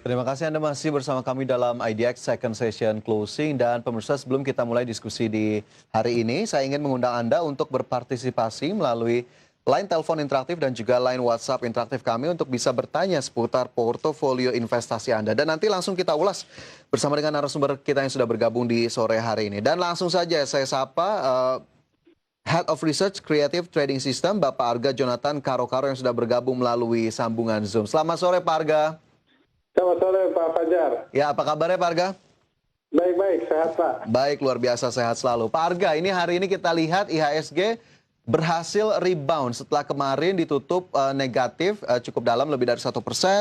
Terima kasih Anda masih bersama kami dalam IDX Second Session Closing. Dan pemirsa, sebelum kita mulai diskusi di hari ini, saya ingin mengundang Anda untuk berpartisipasi melalui line telepon interaktif dan juga line WhatsApp interaktif kami untuk bisa bertanya seputar portofolio investasi Anda. Dan nanti langsung kita ulas bersama dengan narasumber kita yang sudah bergabung di sore hari ini. Dan langsung saja saya sapa Head of Research Creative Trading System, Bapak Arga Jonathan Karokaro yang sudah bergabung melalui sambungan Zoom. Selamat sore Pak Arga. Selamat sore Pak Fajar. Ya, apa kabarnya Pak Arga? Baik-baik, sehat Pak. Baik, luar biasa sehat selalu. Pak Arga, ini hari ini kita lihat IHSG berhasil rebound setelah kemarin ditutup negatif cukup dalam lebih dari 1%,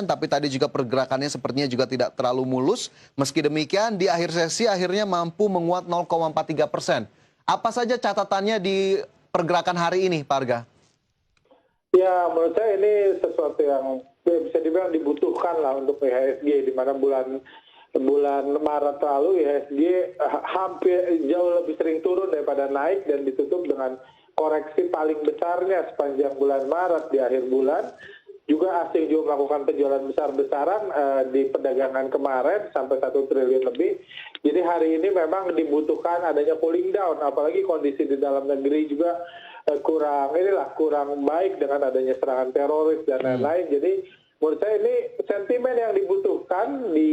tapi tadi juga pergerakannya sepertinya juga tidak terlalu mulus. Meski demikian, di akhir sesi akhirnya mampu menguat 0,43%. Apa saja catatannya di pergerakan hari ini, Pak Arga? Ya, menurut saya ini sesuatu yang bisa dibilang dibutuhkan lah untuk IHSG, di mana bulan Maret lalu IHSG hampir jauh lebih sering turun daripada naik dan ditutup dengan koreksi paling besarnya sepanjang bulan Maret. Di akhir bulan juga asing juga melakukan penjualan besar-besaran di perdagangan kemarin sampai 1 triliun lebih. Jadi hari ini memang dibutuhkan adanya cooling down, apalagi kondisi di dalam negeri juga kurang baik dengan adanya serangan teroris dan lain-lain. Jadi menurut saya ini sentimen yang dibutuhkan di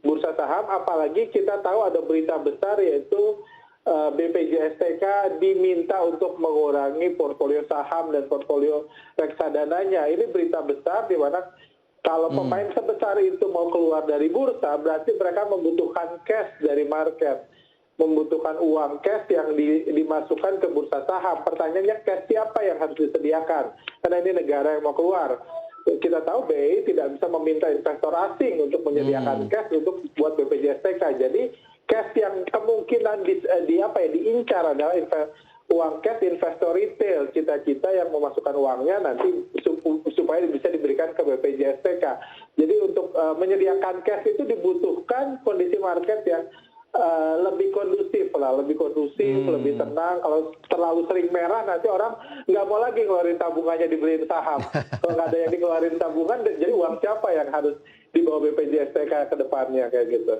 bursa saham, apalagi kita tahu ada berita besar yaitu BPJSTK diminta untuk mengurangi portfolio saham dan portfolio reksadananya. Ini berita besar di mana kalau pemain sebesar itu mau keluar dari bursa, berarti mereka membutuhkan cash dari market, membutuhkan uang cash yang dimasukkan ke bursa saham. Pertanyaannya, cash siapa yang harus disediakan? Karena ini negara yang mau keluar. Kita tahu BI tidak bisa meminta investor asing untuk menyediakan cash untuk buat BPJSTK. Jadi cash yang kemungkinan diincar adalah uang cash investor retail, cita-cita yang memasukkan uangnya nanti supaya bisa diberikan ke BPJSTK. Jadi untuk menyediakan cash itu dibutuhkan kondisi market yang lebih kondusif, lebih tenang. Kalau terlalu sering merah, nanti orang nggak mau lagi ngeluarin tabungannya dibeliin saham. Kalau nggak ada yang dikeluarin tabungan, jadi uang siapa yang harus dibawa BPJSTK ke depannya, kayak gitu.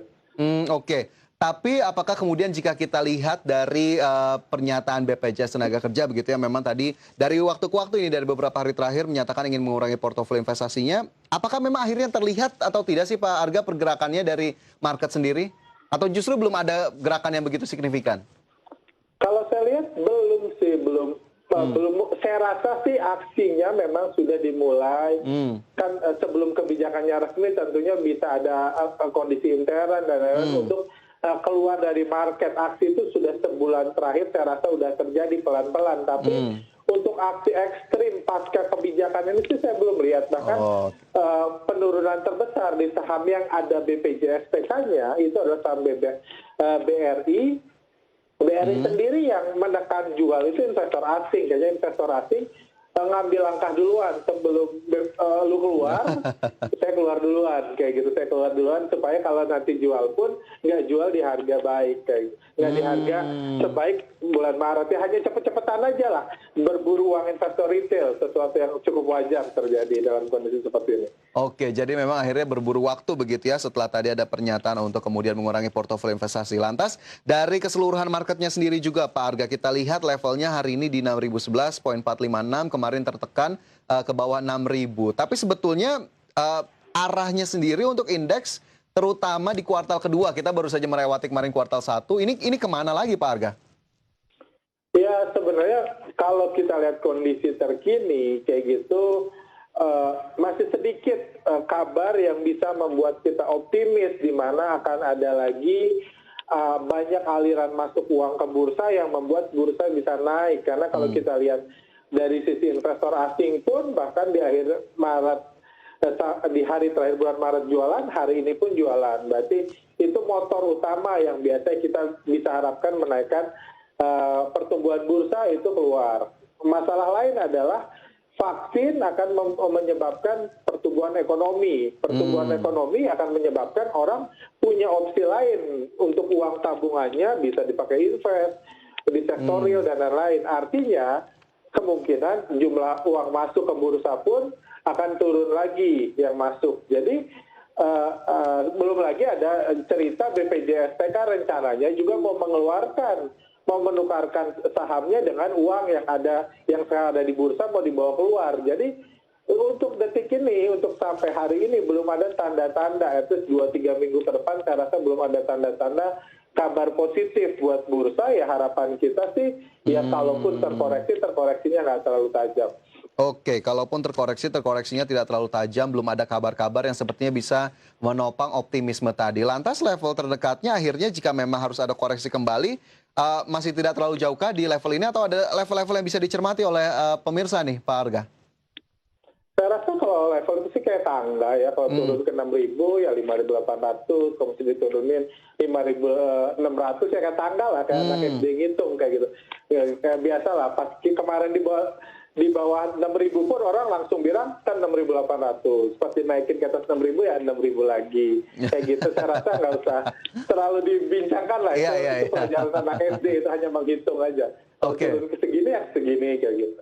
Oke. Tapi apakah kemudian jika kita lihat dari pernyataan BPJS Tenagakerja begitu ya, memang tadi dari waktu ke waktu ini dari beberapa hari terakhir menyatakan ingin mengurangi portofolio investasinya, apakah memang akhirnya terlihat atau tidak sih Pak Arga pergerakannya dari market sendiri? Atau justru belum ada gerakan yang begitu signifikan? Kalau saya lihat belum sih, belum. Saya rasa sih aksinya memang sudah dimulai. Kan sebelum kebijakannya resmi tentunya bisa ada kondisi intern dan lain-lain untuk keluar dari market. Aksi itu sudah sebulan terakhir saya rasa sudah terjadi pelan-pelan. Tapi untuk aksi ekstrim pasca kebijakan ini sih saya belum lihat. Bahkan penurunan terbesar di saham yang ada BPJSTK-nya itu adalah saham BRI. BRI sendiri yang menekan jual itu investor asing. Kayaknya investor asing ngambil langkah duluan sebelum lu keluar, saya keluar duluan, kayak gitu. Saya keluar duluan supaya kalau nanti jual pun nggak jual di harga baik, kayak gitu. Nggak di harga sebaik bulan Maret. Ya hanya cepet-cepetan aja lah, berburu uang investor retail, sesuatu yang cukup wajar terjadi dalam kondisi seperti ini. Oke, jadi memang akhirnya berburu waktu begitu ya setelah tadi ada pernyataan untuk kemudian mengurangi portofolio investasi. Lantas dari keseluruhan marketnya sendiri juga Pak Arga, kita lihat levelnya hari ini di 6.011.456, kemarin tertekan ke bawah 6.000. Tapi sebetulnya arahnya sendiri untuk indeks terutama di kuartal kedua, kita baru saja melewati kemarin kuartal 1, ini kemana lagi Pak Arga? Ya sebenarnya kalau kita lihat kondisi terkini kayak gitu, masih sedikit kabar yang bisa membuat kita optimis di mana akan ada lagi banyak aliran masuk uang ke bursa yang membuat bursa bisa naik. Karena kalau kita lihat dari sisi investor asing pun bahkan di akhir Maret, di hari terakhir bulan Maret jualan, hari ini pun jualan. Berarti itu motor utama yang biasa kita bisa harapkan menaikkan pertumbuhan bursa itu keluar. Masalah lain adalah vaksin akan menyebabkan pertumbuhan ekonomi. Pertumbuhan ekonomi akan menyebabkan orang punya opsi lain untuk uang tabungannya bisa dipakai invest di sektor real dan lain-lain. Artinya kemungkinan jumlah uang masuk ke bursa pun akan turun lagi yang masuk. Jadi ada cerita BPJS-TK rencananya juga mau menukarkan sahamnya dengan uang yang sekarang ada di bursa mau dibawa keluar. Jadi untuk detik ini, untuk sampai hari ini belum ada tanda-tanda, itu 2-3 minggu ke depan saya rasa belum ada tanda-tanda kabar positif buat bursa. Ya harapan kita sih, ya kalaupun terkoreksinya nggak terlalu tajam. Oke, kalaupun terkoreksinya tidak terlalu tajam, belum ada kabar-kabar yang sepertinya bisa menopang optimisme tadi. Lantas level terdekatnya akhirnya jika memang harus ada koreksi kembali, masih tidak terlalu jauhkah di level ini atau ada level-level yang bisa dicermati oleh pemirsa nih, Pak Arga? Saya rasa kalau level itu sih kayak tangga ya, kalau turun ke 6.000 ya 5.800, kalau mesti diturunin 5.600 ya kayak tangga lah, kayak anak SD ngitung kayak gitu. Ya, kayak biasa lah, pas kemarin di bawah 6.000 pun orang langsung bilang kan 6.800, pas dinaikin ke atas 6.000 ya 6.000 lagi. Kayak gitu, saya rasa nggak usah terlalu dibincangkan lah, itu pelajaran anak SD, itu hanya menghitung aja. Kalau turun ke segini ya segini kayak gitu.